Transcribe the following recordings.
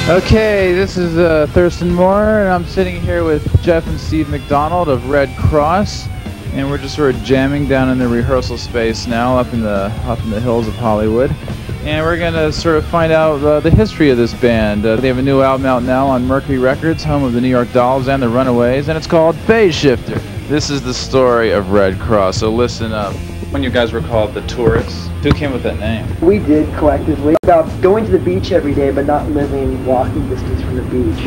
Okay, this is Thurston Moore, and I'm sitting here with Jeff and Steve McDonald of Red Kross, and we're just sort of jamming down in the rehearsal space now, up in the hills of Hollywood, and we're gonna sort of find out the history of this band. They have a new album out now on Mercury Records, home of the New York Dolls and the Runaways, and it's called Phase Shifter. This is the story of Red Kross, so listen up. When you guys were called the Tourists, who came with that name? We did collectively. About going to the beach every day, but not living walking distance from the beach.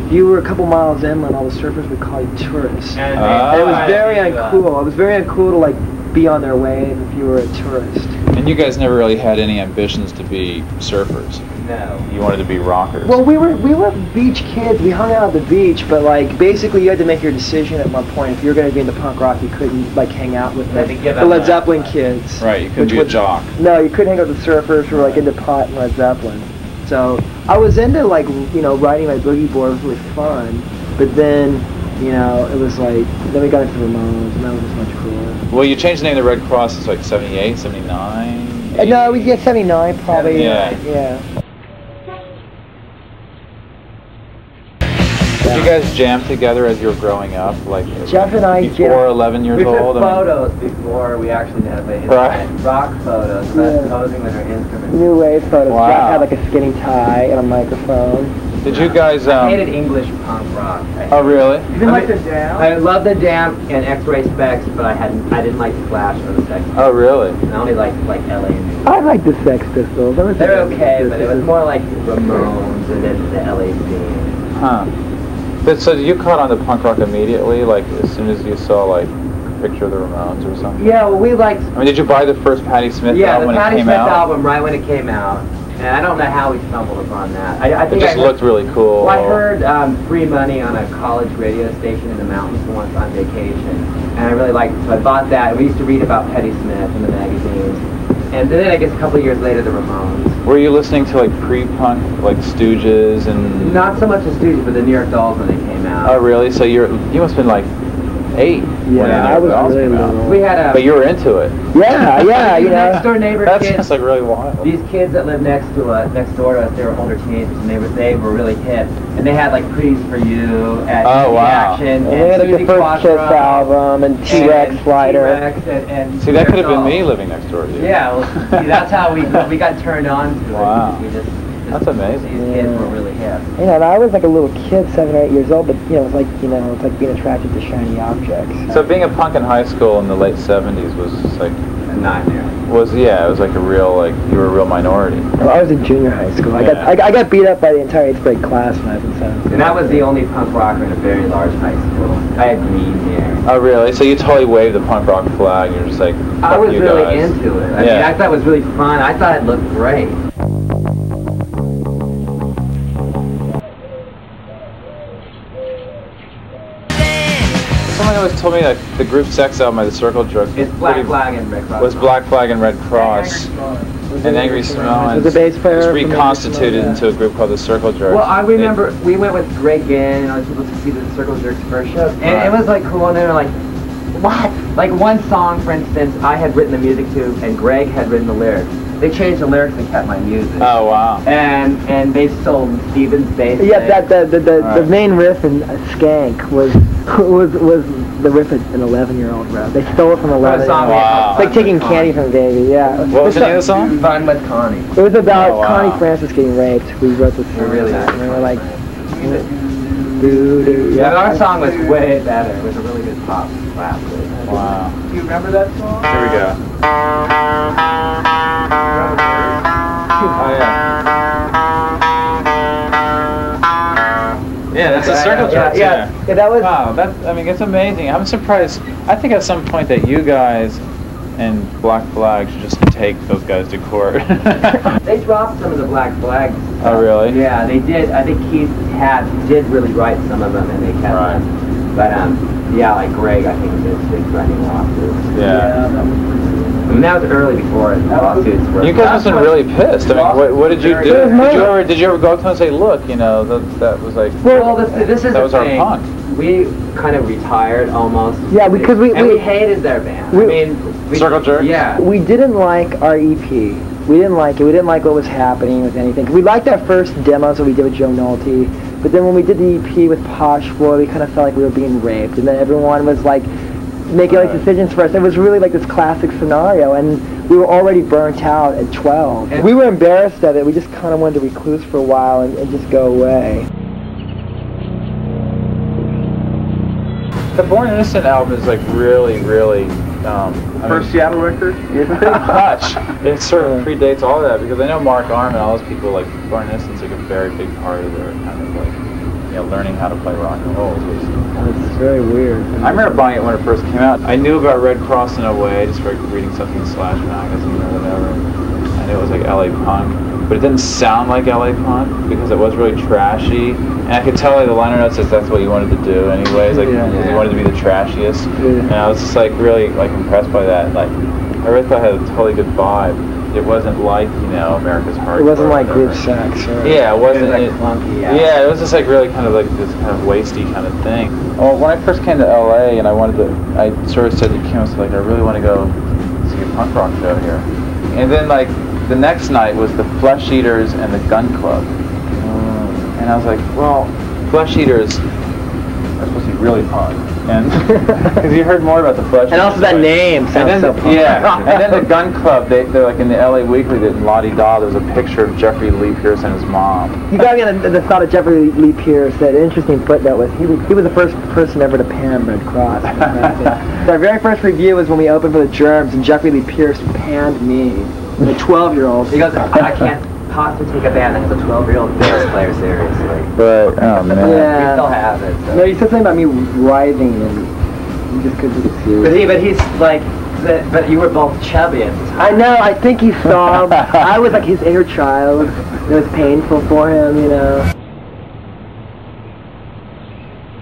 If you were a couple miles inland, all the surfers would call you tourists. And it was very uncool. It was very uncool to like be on their wave if you were a tourist. And you guys never really had any ambitions to be surfers. No. You wanted to be rockers. Well, we were beach kids. We hung out at the beach, but like basically you had to make your decision at one point. If you were going to be into punk rock, you couldn't like hang out with the Led Zeppelin kids. Right, you couldn't be a jock. No, you couldn't hang out with the surfers who were like into pot and Led Zeppelin. So I was into like, you know, riding my boogie board. It was really fun. But then, you know, it was like, then we got into the Ramones, and that was just much cooler. Well, you changed the name to Red Kross. It's like 78, 79. No, we get 79 probably. Yeah. Did you guys jam together as you were growing up? Like Jeff and I before 11 years old? We took photos before we actually had a rock photos, posing with our instruments. New wave photos. Wow. Jeff had like a skinny tie and a microphone. Did you guys? I hated English punk rock. Oh really? You didn't like the Damned? I loved the Damned and X-Ray Specs, but I didn't like the Clash or the Sex Pistols. Oh really? I only liked like LA and New York. I liked the Sex Pistols. They're okay, but it was more like Ramones and then the LA scene. Huh. But so you caught on to punk rock immediately, like as soon as you saw like a picture of the Ramones or something? Yeah, well we liked... I mean, did you buy the first Patti Smitth album when it came out? Yeah, the Patti Smitth album right when it came out. And I don't know how we stumbled upon that. I think it just looked really cool. Well, I heard Free Money on a college radio station in the mountains once on vacation. And I really liked it, so I bought that. We used to read about Patti Smitth in the magazines. And then I guess a couple of years later, the Ramones. Were you listening to like pre-punk, like Stooges and... Not so much the Stooges, but the New York Dolls when they came out. Oh really? So you must have been like 8. Yeah, I was really little. We had But you were into it. Yeah, you know. Next door neighbor That's kids. just like really wild. These kids that lived next door to us, they were older teenagers, and they were really hip. And they had like Pretty's for You at Action. And they had like the first Kiss album and T-Rex Slider. And see, that could have been me living next door to you. Yeah, well, see, that's how we got turned on to it. Wow. That's amazing. These kids were really hip. You know, and I was like a little kid, 7 or 8 years old, but it's like being attracted to shiny objects. So being a punk in high school in the late 70s was like a nightmare. It was like a real, like, you were a real minority. Well, I was in junior high school. Yeah. I got beat up by the entire 8th grade class when I was in 7th. And that was the only punk rocker in a very large high school. I had green hair. Oh really? So you totally waved the punk rock flag, you're just like, I was you really guys. into it. I mean, I thought it was really fun. I thought it looked great. Someone always told me that the group Sex album by the Circle Jerks It's Black Flag and Red Kross. was Black Flag and Red Kross. And Angry Smell the bass player was reconstituted into a group called the Circle Jerks. Well, I remember we went with Greg Gann and other people to see the Circle Jerks first show, and it was like cool. And they were like, "What?" Like one song, for instance, I had written the music to, and Greg had written the lyrics. They changed the lyrics and kept my music. Oh wow! And they stole Steven's bass. Yeah, the main riff in Skank was the riff an 11-year-old wrote. They stole it from 11. Wow! It's like taking candy from a baby. Yeah. What was the name of the song? Fun with Connie. It was about Connie Francis getting raped. We wrote this song. Really nice. And we were like, yeah, our song was way better. It was a really good pop rap. Wow. Do you remember that song? Here we go. Oh yeah. Yeah, that's a Circle Jerks. Yeah, that was. Wow, I mean, it's amazing. I'm surprised. I think at some point that you guys and Black Flag should just take those guys to court. They dropped some of the Black Flags. Oh really? Yeah, they did. I think Keith did really write some of them, and they kept them. But yeah, like Greg, I think was big threatening lawsuits. Yeah. I mean, that was early before lawsuits were. You guys must have been really pissed. I mean, what did you do? Did you ever go up to them and say, look, you know, that was like, well, this is that was the our thing. punk. We kind of retired almost. Yeah, because we hated their band. We, I mean, Circle Jerks? Yeah. We didn't like our EP. We didn't like it. We didn't like what was happening with anything. We liked our first demos that we did with Joe Nolte, but then when we did the EP with Posh Boy, we kind of felt like we were being raped, and then everyone was like making like decisions for us. It was really like this classic scenario, and we were already burnt out at 12. And we were embarrassed of it. We just kind of wanted to recluse for a while and just go away. The Born Innocent album is like really, really. First Seattle record? Pretty much. It sort of predates all of that because I know Mark Arm and all those people, like Born Innocent's like a very big part of their kind of like, you know, learning how to play rock and roll. It's very weird. I remember buying it when it first came out. I knew about Red Cross in a way, just like reading something in Slash magazine or whatever. I knew it was like LA punk, but it didn't sound like LA punk because it was really trashy. And I could tell like the liner notes says that's what you wanted to do anyways, like you wanted to be the trashiest. Yeah. And I was just like really like impressed by that. Like I really thought it had a totally good vibe. It wasn't like, you know, America's Hardcore. It wasn't like Group Sex. Yeah, it wasn't. It was like clunky, yeah, it was just like really kind of like this kind of wasty kind of thing. Well, when I first came to LA and I sort of said to Kim, I was like, I really want to go see a punk rock show here. And then like the next night was the Flesh Eaters and the Gun Club. And I was like, well, Flesh Eaters are supposed to be really punk. And because you heard more about the Flesh Eaters. And also that name sounds so punk. Yeah, and then the Gun Club, they're like in the LA Weekly, that in Lottie Da, there's a picture of Jeffrey Lee Pierce and his mom. You got me on the thought of Jeffrey Lee Pierce. That interesting footnote was he was the first person ever to pan Red Cross. So our very first review was when we opened for the Germs, and Jeffrey Lee Pierce panned me, the 12-year-old. He goes, I can't possibly take a band that has a 12-year-old bass player seriously. But, oh man. Yeah. We still have it. So. No, he said something about me writhing, and you just couldn't see it. But he's like, but you were both chubby at the time. I know, I think he saw, I was like his inner child. It was painful for him, you know.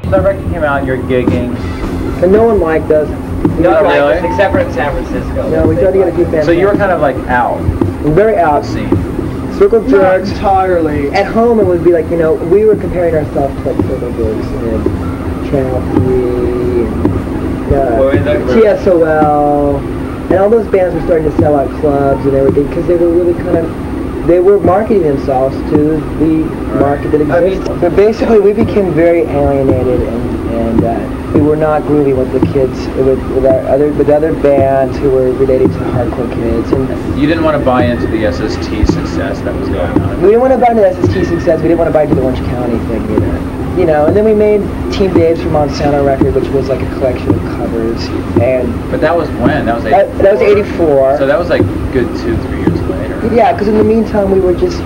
The record came out, you're gigging. And no one liked us. No, really? like, except for in San Francisco. No, we tried to get a few fans. So you were kind of like out. Very out. Scene. Circle Jerks. Entirely. At home it would be like, you know, we were comparing ourselves to like Circle Jerks and Channel 3 and TSOL. And all those bands were starting to sell out clubs and everything because they were really kind of, they were marketing themselves to the market that existed. But basically we became very alienated and we were not groovy with the kids, with other bands who were related to hardcore kids. And you didn't want to buy into the SST success that was going on. We didn't want to buy into the SST success. We didn't want to buy into the Orange County thing either. You know, and then we made Team Dave's from Monsanto record, which was like a collection of covers. But that was when? That was 84? That was 84. So that was like good 2-3 years later. Yeah, because in the meantime we were just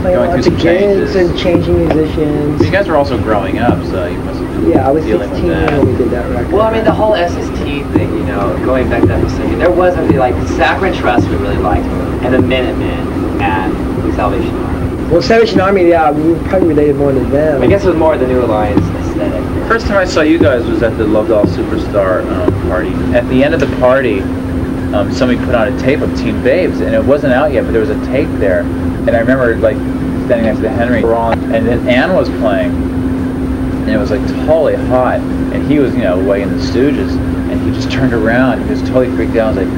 playing Going lots through of some gigs changes. and changing musicians. You guys were also growing up, so you must have been Yeah, I was dealing 16 with that. when we did that record. Well, I mean, the whole SST thing, you know, going back to that for a second, there wasn't really, like, Sacred Trust we really liked, and the Minutemen, and the Salvation Army. Well, Salvation Army, yeah, we probably related more to them. I guess it was more the New Alliance aesthetic. First time I saw you guys was at the Love Doll Superstar party. At the end of the party, somebody put on a tape of Teen Babes, and it wasn't out yet, but there was a tape there. And I remember, like, standing next to Henry, Rollins, and then Ann was playing, and it was like totally hot, and he was, you know, way in the Stooges, and he just turned around, he was totally freaked out. I was like,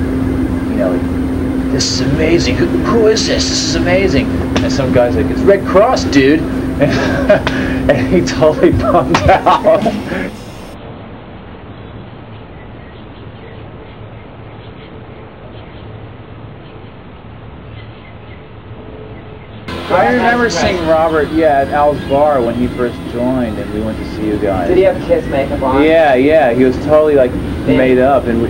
you know, like, this is amazing, who is this? This is amazing. And some guy's like, it's Red Cross, dude. And he totally bummed out. I remember seeing Robert, at Al's bar when he first joined, and we went to see you guys. Did he have Kiss makeup on? Yeah, he was totally like made up, and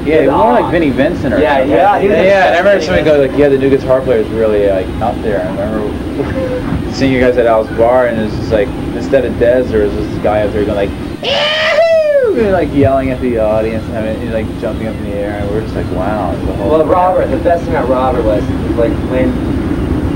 yeah, more like Vinnie Vincent or something. Yeah. And I remember somebody go like, yeah, the new guitar player is really like out there. And I remember seeing you guys at Al's bar, and it was just like, instead of Dez, there was this guy out there going like, Yahoo! And, like yelling at the audience, and like jumping up in the air, and we were just like, wow. Well, Robert, the best thing about Robert was like when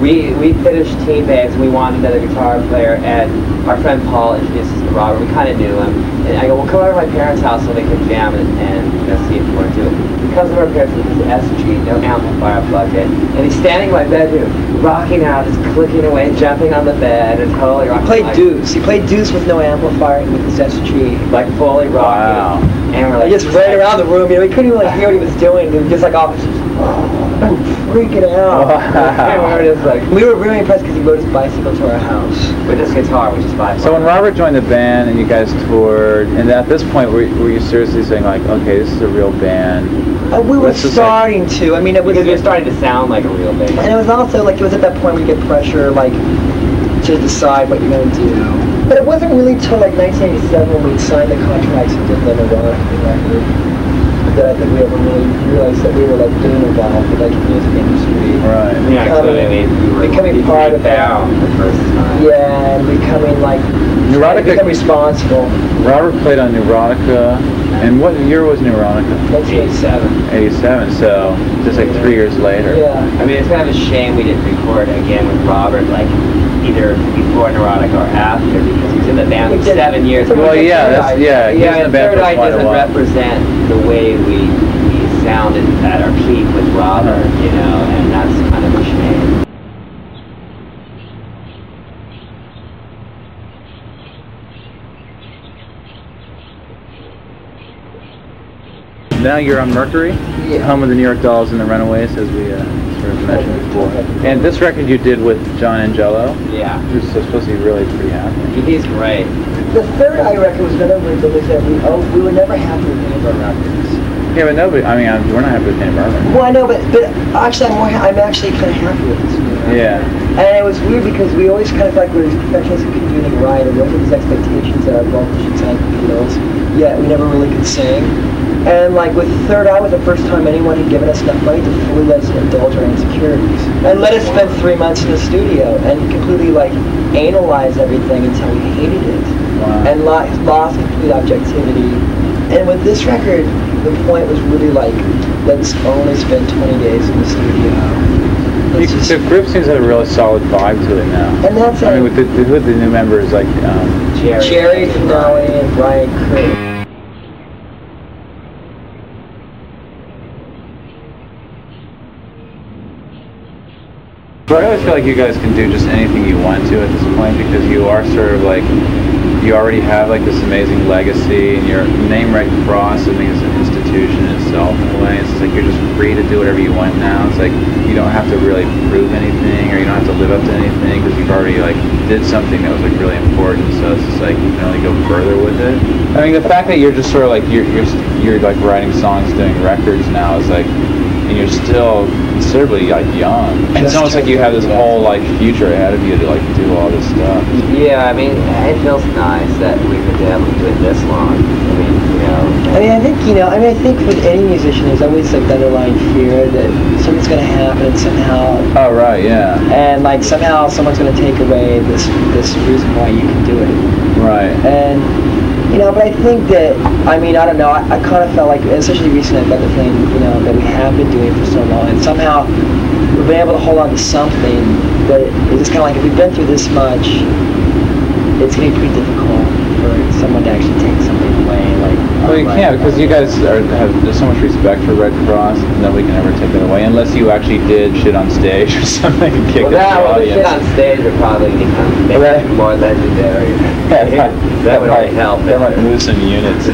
we finished Teen Babes and we wanted another guitar player, and our friend Paul introduced us to Robert. We kind of knew him, and I go, well, come over to my parents' house so they can jam and you know, see if you want to do it. He comes over to our parents with his SG, no amplifier plugged in, and he's standing in my bedroom, rocking out, just clicking away, jumping on the bed, and totally rocking. He played deuce with no amplifier and with his SG. Like fully rocking. Wow. And we're like, I just ran around the room, you know, we couldn't even like hear what he was doing. He was just like off. were freaking out. Wow. We were just like, We were really impressed because he rode his bicycle to our house. with this guitar, which is by So when Robert joined the band and you guys toured, and at this point were you seriously saying like, okay, this is a real band? We were This is starting to. I mean, it was. because we were starting to sound like a real band. And it was also like, it was at that point where you get pressure, like, to decide what you're going to do. But it wasn't really till like 1987 when we signed the contracts and did the Nirvana record that I think we ever really realized that we were like getting involved with like the music industry. Right. Yeah, so I mean, becoming part of that. The first time. Yeah, and becoming like becoming responsible. Robert played on Neurotica, and what year was Neurotica? 1987. 87, so just like 3 years later. Yeah. I mean, it's kind of a shame we didn't record again with Robert, like either before Neurotica or after, because he was in the band for 7 years. Well, yeah, he was in the band Third for Eye quite a doesn't while. represent the way we sounded at our peak with Robert, you know, and that's kind of a shame. Now you're on Mercury, home of the New York Dolls and the Runaways, as we sort of mentioned before. And this record you did with John Angelo, Yeah. who's supposed to be really pretty happy. He's great. The Third Eye record was another reason was that we were never happy with any of our records. Yeah, but nobody, I mean, we're not happy with any of our records. Well, I know, but actually I'm actually kind of happy with this new record. Yeah. And it was weird because we always kind of felt like we were these perfectionists who couldn't do anything right, and we always had these expectations that our vocals should sound like the Beatles, yet we never really could sing. And like with Third Eye was the first time anyone had given us enough money to fully let us indulge our insecurities. And let us spend 3 months in the studio and completely like analyze everything until we hated it. Wow. And lost complete objectivity. And with this record, the point was really like, let's only spend 20 days in the studio. The group seems to have a really solid vibe to it now. And that's I mean, with the new members like Jerry Finale and Brian Craig. But I always feel like you guys can do just anything you want to at this point, because you are sort of like, you already have like this amazing legacy, and your name Red Cross, I think, is an institution in itself in a way. It's just like you're just free to do whatever you want now. It's like you don't have to really prove anything, or you don't have to live up to anything, because you've already like did something that was like really important. So it's just like you can only go further with it. I mean, the fact that you're just sort of like you're like writing songs, doing records now is like, and you're still considerably like young. It's almost like you have this whole like future ahead of you to like do all this stuff. Yeah, I mean, it feels nice that we've been able to do it this long. I mean, you know. I mean, I think with any musician, there's always like the underlying fear that something's going to happen somehow. Oh right, yeah. And like somehow someone's going to take away this reason why you can do it. Right. And you know, but I think that, I mean, I don't know, I kind of felt like, especially recently, about the thing, you know, that we have been doing for so long, and somehow we've been able to hold on to something that is just kind of like, if we've been through this much, it's going to be pretty difficult for someone to actually take something away. Like, Well, you can't, because you guys there's so much respect for Red Cross, and nobody can ever take that away, unless you actually did shit on stage or something and kick the audience. Shit on stage would probably become more legendary. That would only help. That might move some units.